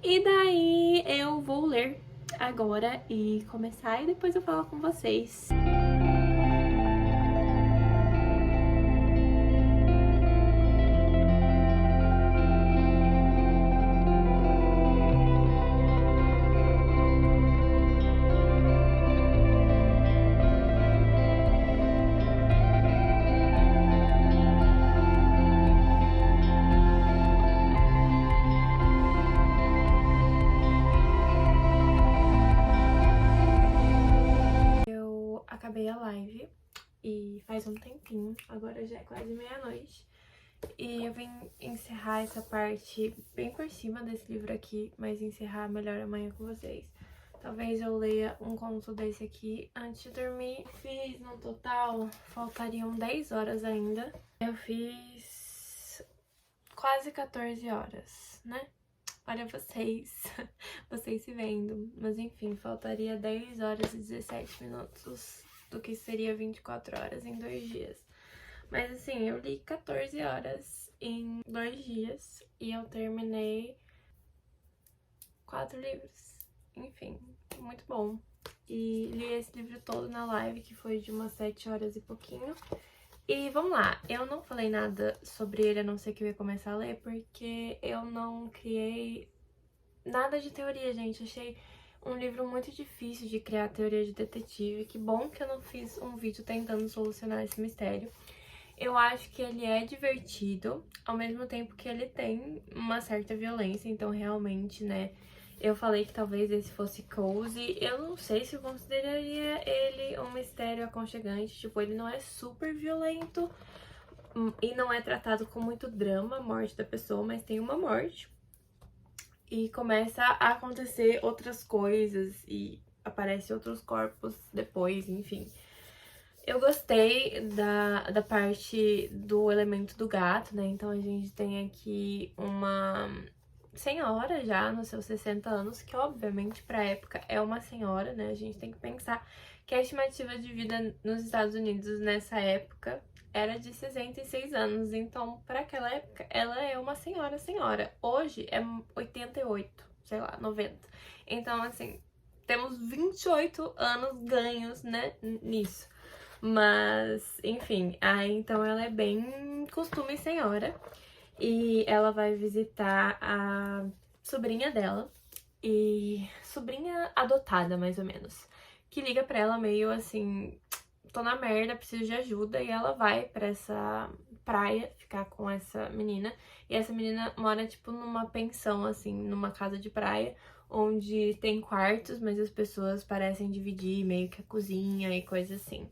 E daí eu vou ler agora e começar e depois eu falo com vocês. gravei a live e faz um tempinho, agora já é quase meia-noite. E eu vim encerrar essa parte bem por cima desse livro aqui, mas encerrar melhor amanhã com vocês. Talvez eu leia um conto desse aqui antes de dormir. Fiz no total, faltariam 10 horas ainda. Eu fiz quase 14 horas, né? Olha vocês, vocês se vendo. Mas enfim, faltaria 10 horas e 17 minutos do que seria 24 horas em 2 dias. Mas assim, eu li 14 horas em 2 dias e eu terminei 4 livros. Enfim, muito bom. E li esse livro todo na live, que foi de umas 7 horas e pouquinho. E vamos lá, eu não falei nada sobre ele, a não ser que eu ia começar a ler, porque eu não criei nada de teoria, gente. Achei um livro muito difícil de criar teoria de detetive. Que bom que eu não fiz um vídeo tentando solucionar esse mistério. Eu acho que ele é divertido, ao mesmo tempo que ele tem uma certa violência, então realmente, né, eu falei que talvez esse fosse cozy. Eu não sei se eu consideraria ele um mistério aconchegante, tipo, ele não é super violento e não é tratado com muito drama, a morte da pessoa, mas tem uma morte. E começa a acontecer outras coisas e aparecem outros corpos depois, enfim. Eu gostei da parte do elemento do gato, né? Então a gente tem aqui uma senhora já nos seus 60 anos, que obviamente pra época é uma senhora, né? A gente tem que pensar que a estimativa de vida nos Estados Unidos nessa época era de 66 anos. Então, pra aquela época, ela é uma senhora. Hoje é 88, sei lá, 90. Então, assim, temos 28 anos ganhos, né, nisso. Mas, enfim, aí então ela é bem costume senhora. E ela vai visitar a sobrinha dela. E sobrinha adotada, mais ou menos. Que liga pra ela meio assim, tô na merda, preciso de ajuda. E ela vai pra essa praia ficar com essa menina. E essa menina mora, tipo, numa pensão, assim, numa casa de praia. Onde tem quartos, mas as pessoas parecem dividir meio que a cozinha e coisa assim.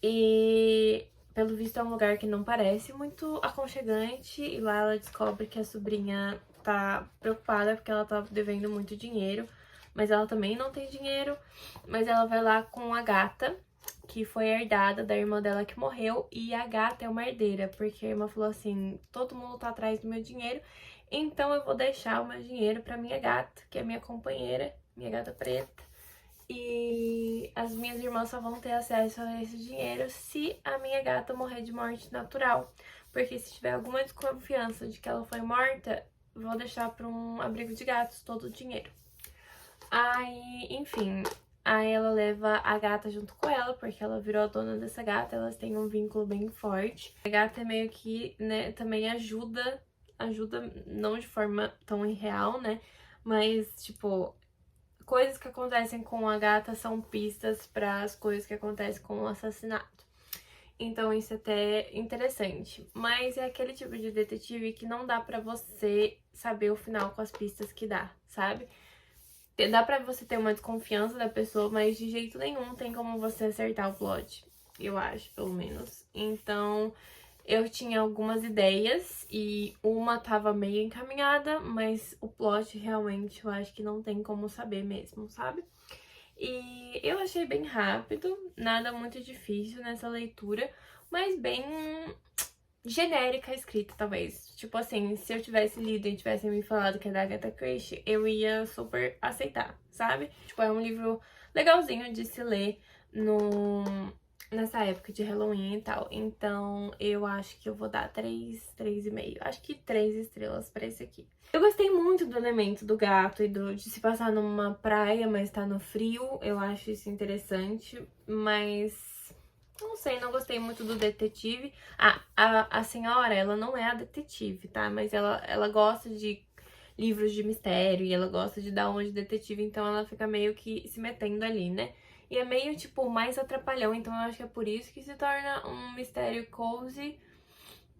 E, pelo visto, é um lugar que não parece muito aconchegante. E lá ela descobre que a sobrinha tá preocupada porque ela tá devendo muito dinheiro. Mas ela também não tem dinheiro. Mas ela vai lá com a gata, que foi herdada da irmã dela que morreu. E a gata é uma herdeira, porque a irmã falou assim, todo mundo tá atrás do meu dinheiro, então eu vou deixar o meu dinheiro pra minha gata, que é minha companheira, minha gata preta. E as minhas irmãs só vão ter acesso a esse dinheiro se a minha gata morrer de morte natural. Porque se tiver alguma desconfiança de que ela foi morta, vou deixar para um abrigo de gatos todo o dinheiro. Aí, enfim, aí ela leva a gata junto com ela, porque ela virou a dona dessa gata, elas têm um vínculo bem forte. A gata é meio que, né, também ajuda não de forma tão irreal, né, mas, tipo, coisas que acontecem com a gata são pistas para as coisas que acontecem com o assassinato. Então isso é até interessante. Mas é aquele tipo de detetive que não dá pra você saber o final com as pistas que dá, sabe? Dá pra você ter uma desconfiança da pessoa, mas de jeito nenhum tem como você acertar o plot. Eu acho, pelo menos. Então, eu tinha algumas ideias e uma tava meio encaminhada, mas o plot realmente eu acho que não tem como saber mesmo, sabe? E eu achei bem rápido, nada muito difícil nessa leitura, mas bem genérica a escrita, talvez. Tipo assim, se eu tivesse lido e tivesse me falado que é da Agatha Christie, eu ia super aceitar, sabe? Tipo, é um livro legalzinho de se ler nessa época de Halloween e tal. Então, eu acho que eu vou dar 3,5. Acho que 3 estrelas pra esse aqui. Eu gostei muito do elemento do gato e de se passar numa praia, mas tá no frio. Eu acho isso interessante, mas não sei, não gostei muito do detetive. A senhora, ela não é a detetive, tá? Mas ela gosta de livros de mistério e ela gosta de dar uma de detetive, então ela fica meio que se metendo ali, né? E é meio, tipo, mais atrapalhão, então eu acho que é por isso que se torna um mistério cozy.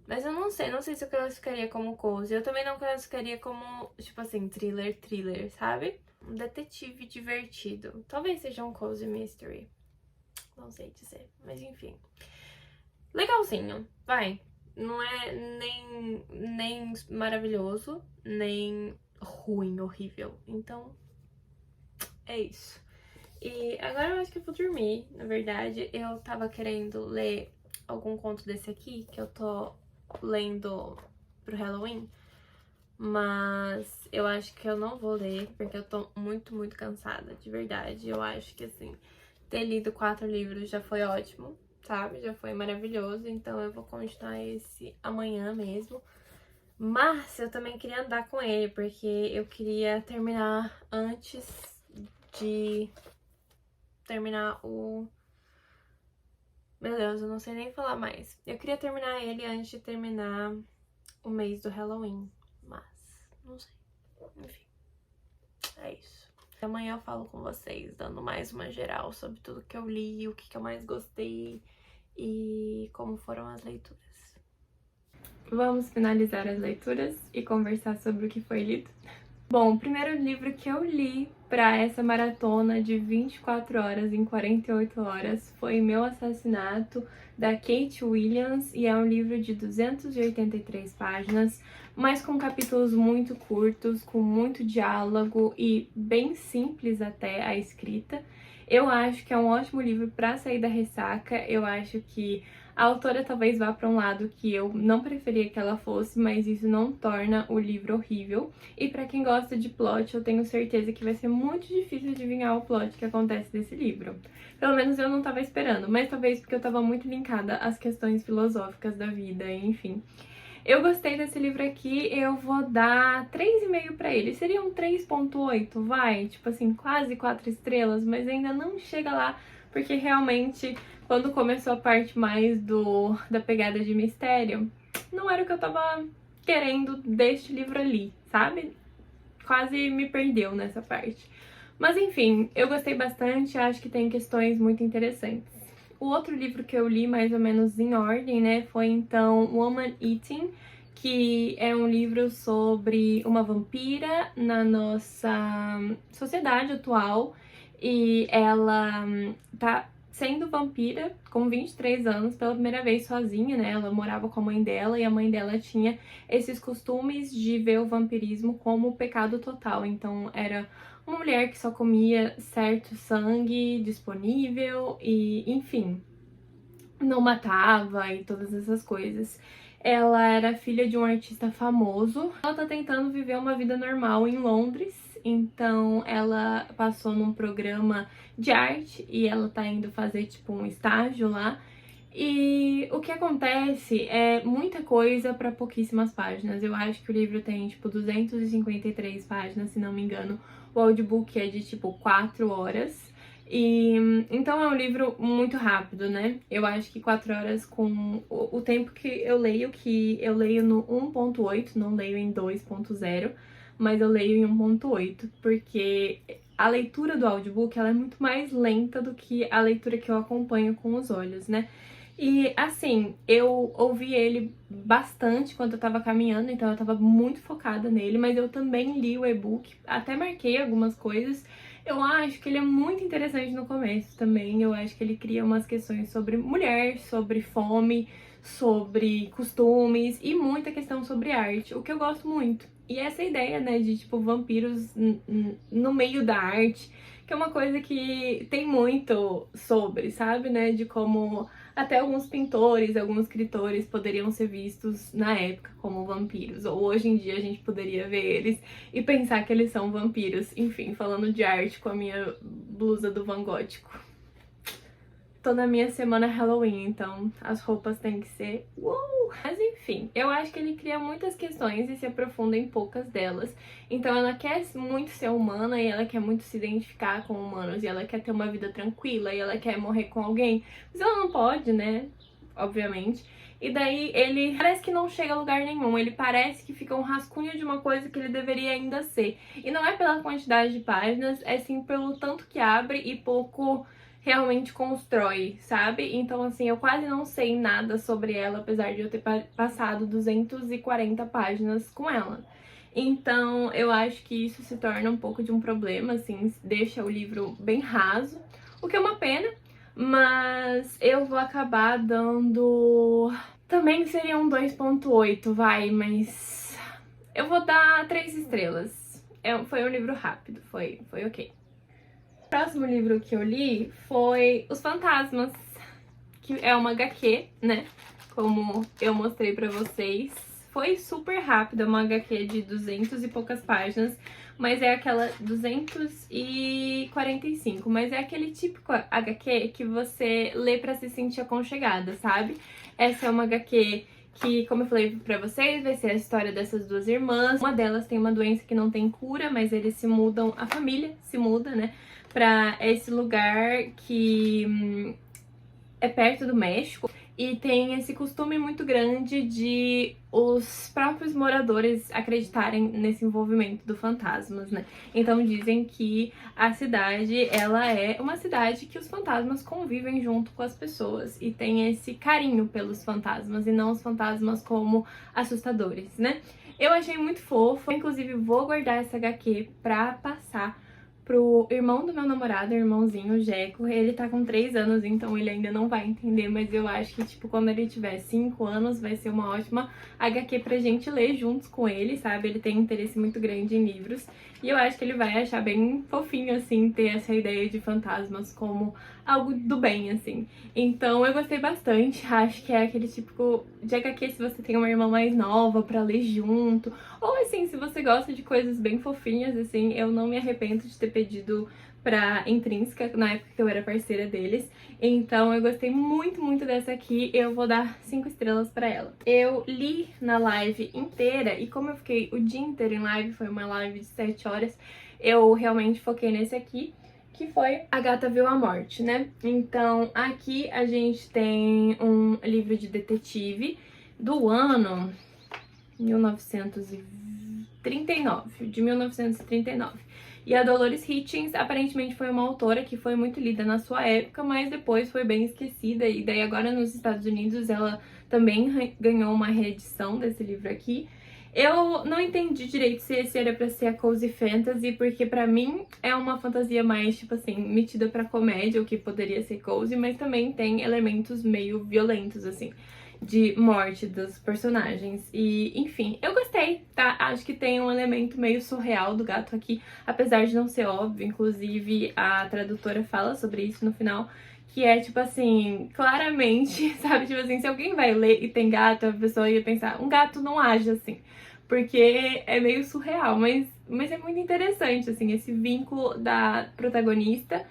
Mas eu não sei se eu classificaria como cozy. Eu também não classificaria como, tipo assim, thriller, sabe? Um detetive divertido. Talvez seja um cozy mystery. Não sei dizer, mas enfim. Legalzinho, vai. Não é nem maravilhoso, nem ruim, horrível. Então, é isso. E agora eu acho que eu vou dormir, na verdade. Eu tava querendo ler algum conto desse aqui, que eu tô lendo pro Halloween. Mas eu acho que eu não vou ler, porque eu tô muito cansada, de verdade. Eu acho que, assim, ter lido 4 livros já foi ótimo, sabe? Já foi maravilhoso, então eu vou continuar esse amanhã mesmo. Mas eu também queria andar com ele, porque eu queria terminar antes de terminar o... Meu Deus, eu não sei nem falar mais. Eu queria terminar ele antes de terminar o mês do Halloween, mas não sei. Enfim, é isso. Amanhã eu falo com vocês, dando mais uma geral sobre tudo que eu li, o que eu mais gostei e como foram as leituras. Vamos finalizar as leituras e conversar sobre o que foi lido. Bom, o primeiro livro que eu li para essa maratona de 24 horas em 48 horas foi Meu Assassinato, da Kate Williams, e é um livro de 283 páginas, mas com capítulos muito curtos, com muito diálogo e bem simples até a escrita. Eu acho que é um ótimo livro para sair da ressaca. Eu acho que a autora talvez vá para um lado que eu não preferia que ela fosse, mas isso não torna o livro horrível. E pra quem gosta de plot, eu tenho certeza que vai ser muito difícil adivinhar o plot que acontece nesse livro. Pelo menos eu não tava esperando, mas talvez porque eu tava muito linkada às questões filosóficas da vida, enfim. Eu gostei desse livro aqui, eu vou dar 3,5 pra ele. Seria um 3,8, vai? Tipo assim, quase 4 estrelas, mas ainda não chega lá, porque realmente, quando começou a parte mais da pegada de mistério, não era o que eu tava querendo deste livro ali, sabe? Quase me perdeu nessa parte. Mas enfim, eu gostei bastante, acho que tem questões muito interessantes. O outro livro que eu li, mais ou menos em ordem, né, foi então Woman Eating, que é um livro sobre uma vampira na nossa sociedade atual, e ela tá sendo vampira com 23 anos pela primeira vez sozinha, né? Ela morava com a mãe dela e a mãe dela tinha esses costumes de ver o vampirismo como pecado total. Então era uma mulher que só comia certo sangue disponível e, enfim, não matava e todas essas coisas. Ela era filha de um artista famoso. Ela tá tentando viver uma vida normal em Londres, então ela passou num programa de arte e ela tá indo fazer tipo um estágio lá. E o que acontece é muita coisa para pouquíssimas páginas. Eu acho que o livro tem tipo 253 páginas, se não me engano. O audiobook é de tipo 4 horas. E então é um livro muito rápido, né? Eu acho que 4 horas com o tempo que eu leio no 1.8, não leio em 2.0, mas eu leio em 1.8, porque a leitura do audiobook ela é muito mais lenta do que a leitura que eu acompanho com os olhos, né? E assim, eu ouvi ele bastante quando eu tava caminhando, então eu tava muito focada nele, mas eu também li o e-book, até marquei algumas coisas. Eu acho que ele é muito interessante no começo também, eu acho que ele cria umas questões sobre mulher, sobre fome, sobre costumes e muita questão sobre arte, o que eu gosto muito. E essa ideia, né, de tipo vampiros no meio da arte, que é uma coisa que tem muito sobre, sabe, né, de como até alguns pintores, alguns escritores poderiam ser vistos na época como vampiros, ou hoje em dia a gente poderia ver eles e pensar que eles são vampiros. Enfim, falando de arte com a minha blusa do Van Gótico. Tô na minha semana Halloween, então as roupas têm que ser Mas enfim, eu acho que ele cria muitas questões e se aprofunda em poucas delas. Então ela quer muito ser humana e ela quer muito se identificar com humanos. E ela quer ter uma vida tranquila e ela quer morrer com alguém. Mas ela não pode, né? Obviamente. E daí ele parece que não chega a lugar nenhum. Ele parece que fica um rascunho de uma coisa que ele deveria ainda ser. E não é pela quantidade de páginas, é sim pelo tanto que abre e pouco realmente constrói, sabe? Então, assim, eu quase não sei nada sobre ela, apesar de eu ter passado 240 páginas com ela. Então, eu acho que isso se torna um pouco de um problema, assim, deixa o livro bem raso, o que é uma pena, mas eu vou acabar dando... Também seria um 2.8, vai, mas eu vou dar 3 estrelas. Foi um livro rápido, foi ok. O próximo livro que eu li foi Os Fantasmas, que é uma HQ, né? Como eu mostrei pra vocês. Foi super rápido, é uma HQ de 200 e poucas páginas, mas é aquela 245, mas é aquele típico HQ que você lê pra se sentir aconchegada, sabe? Essa é uma HQ que, como eu falei pra vocês, vai ser a história dessas duas irmãs. Uma delas tem uma doença que não tem cura, mas eles se mudam, a família se muda, né, pra esse lugar que é perto do México. E tem esse costume muito grande de os próprios moradores acreditarem nesse envolvimento do fantasmas, né? Então dizem que a cidade, ela é uma cidade que os fantasmas convivem junto com as pessoas e tem esse carinho pelos fantasmas e não os fantasmas como assustadores, né? Eu achei muito fofo, inclusive vou guardar essa HQ pra passar pro irmão do meu namorado, o irmãozinho, o Jeco. Ele tá com 3 anos, então ele ainda não vai entender, mas eu acho que, tipo, quando ele tiver 5 anos, vai ser uma ótima HQ pra gente ler juntos com ele, sabe? Ele tem interesse muito grande em livros, e eu acho que ele vai achar bem fofinho, assim, ter essa ideia de fantasmas como algo do bem, assim. Então eu gostei bastante, acho que é aquele típico de HQ se você tem uma irmã mais nova pra ler junto, ou assim, se você gosta de coisas bem fofinhas, assim, eu não me arrependo de ter pedido pra Intrínseca, na época que eu era parceira deles. Então eu gostei muito, muito dessa aqui, eu vou dar 5 estrelas pra ela. Eu li na live inteira, e como eu fiquei o dia inteiro em live, foi uma live de 7 horas, eu realmente foquei nesse aqui, que foi A Gata Viu a Morte, né? Então aqui a gente tem um livro de detetive do ano 1939, de 1939. E a Dolores Hitchens aparentemente foi uma autora que foi muito lida na sua época, mas depois foi bem esquecida, e daí agora nos Estados Unidos ela também ganhou uma reedição desse livro aqui. Eu não entendi direito se esse era pra ser a cozy fantasy, porque pra mim é uma fantasia mais, tipo assim, metida pra comédia, o que poderia ser cozy, mas também tem elementos meio violentos, assim, de morte dos personagens. E, enfim, eu gostei, tá? Acho que tem um elemento meio surreal do gato aqui, apesar de não ser óbvio. Inclusive, a tradutora fala sobre isso no final, que é, tipo assim, claramente, sabe? Tipo assim, se alguém vai ler e tem gato, a pessoa ia pensar, um gato não age assim, porque é meio surreal, mas é muito interessante, assim, esse vínculo da protagonista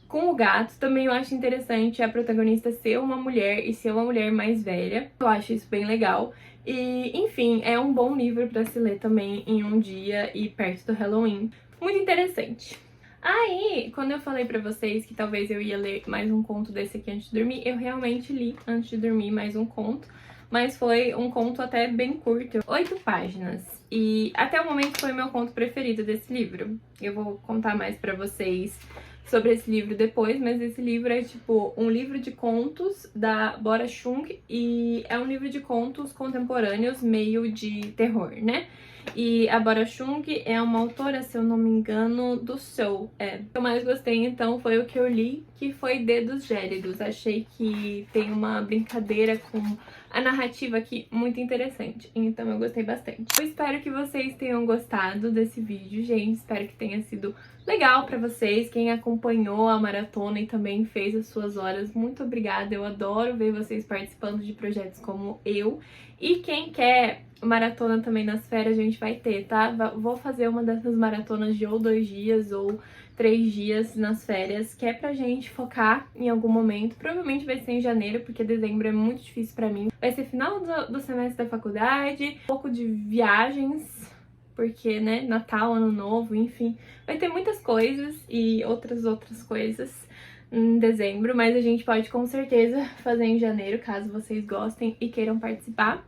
com o gato. Também eu acho interessante a protagonista ser uma mulher e ser uma mulher mais velha. Eu acho isso bem legal. E, enfim, é um bom livro pra se ler também em um dia e perto do Halloween. Muito interessante. Aí, quando eu falei pra vocês que talvez eu ia ler mais um conto desse aqui antes de dormir, eu realmente li antes de dormir mais um conto. Mas foi um conto até bem curto, 8 páginas. E até o momento foi o meu conto preferido desse livro. Eu vou contar mais pra vocês sobre esse livro depois, mas esse livro é tipo um livro de contos da Bora Chung, e é um livro de contos contemporâneos meio de terror, né? E a Bora Chung é uma autora, se eu não me engano, do Soul. O que eu mais gostei, então, foi o que eu li, que foi Dedos Gélidos. Achei que tem uma brincadeira com a narrativa aqui muito interessante, então eu gostei bastante. Eu espero que vocês tenham gostado desse vídeo, gente. Espero que tenha sido legal pra vocês. Quem acompanhou a maratona e também fez as suas horas, muito obrigada. Eu adoro ver vocês participando de projetos como eu. E quem quer maratona também nas férias, a gente vai ter, tá? Vou fazer uma dessas maratonas de ou 2 dias ou 3 dias nas férias, que é pra gente focar em algum momento. Provavelmente vai ser em janeiro, porque dezembro é muito difícil pra mim. Vai ser final do semestre da faculdade, um pouco de viagens, porque, né, Natal, Ano Novo, enfim. Vai ter muitas coisas e outras coisas em dezembro, mas a gente pode com certeza fazer em janeiro, caso vocês gostem e queiram participar.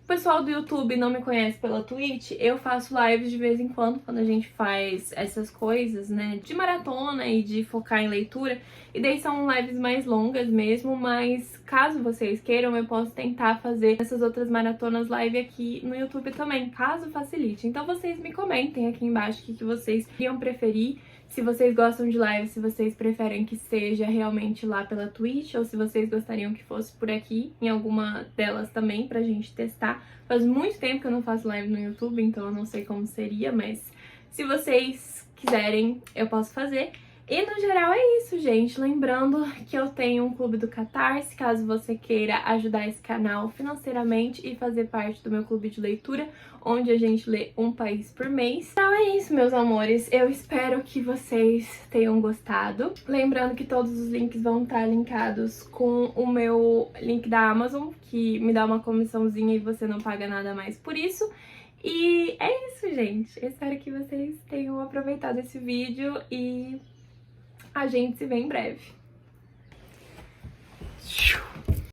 O pessoal do YouTube não me conhece pela Twitch, eu faço lives de vez em quando a gente faz essas coisas, né, de maratona e de focar em leitura, e daí são lives mais longas mesmo, mas caso vocês queiram, eu posso tentar fazer essas outras maratonas live aqui no YouTube também, caso facilite. Então vocês me comentem aqui embaixo o que vocês iriam preferir, se vocês gostam de live, se vocês preferem que seja realmente lá pela Twitch, ou se vocês gostariam que fosse por aqui, em alguma delas também, pra gente testar. Faz muito tempo que eu não faço live no YouTube, então eu não sei como seria, mas se vocês quiserem, eu posso fazer. E no geral é isso, gente. Lembrando que eu tenho um clube do Catarse, caso você queira ajudar esse canal financeiramente e fazer parte do meu clube de leitura, onde a gente lê um país por mês. Então é isso, meus amores. Eu espero que vocês tenham gostado. Lembrando que todos os links vão estar linkados com o meu link da Amazon, que me dá uma comissãozinha e você não paga nada mais por isso. E é isso, gente. Eu espero que vocês tenham aproveitado esse vídeo e a gente se vê em breve.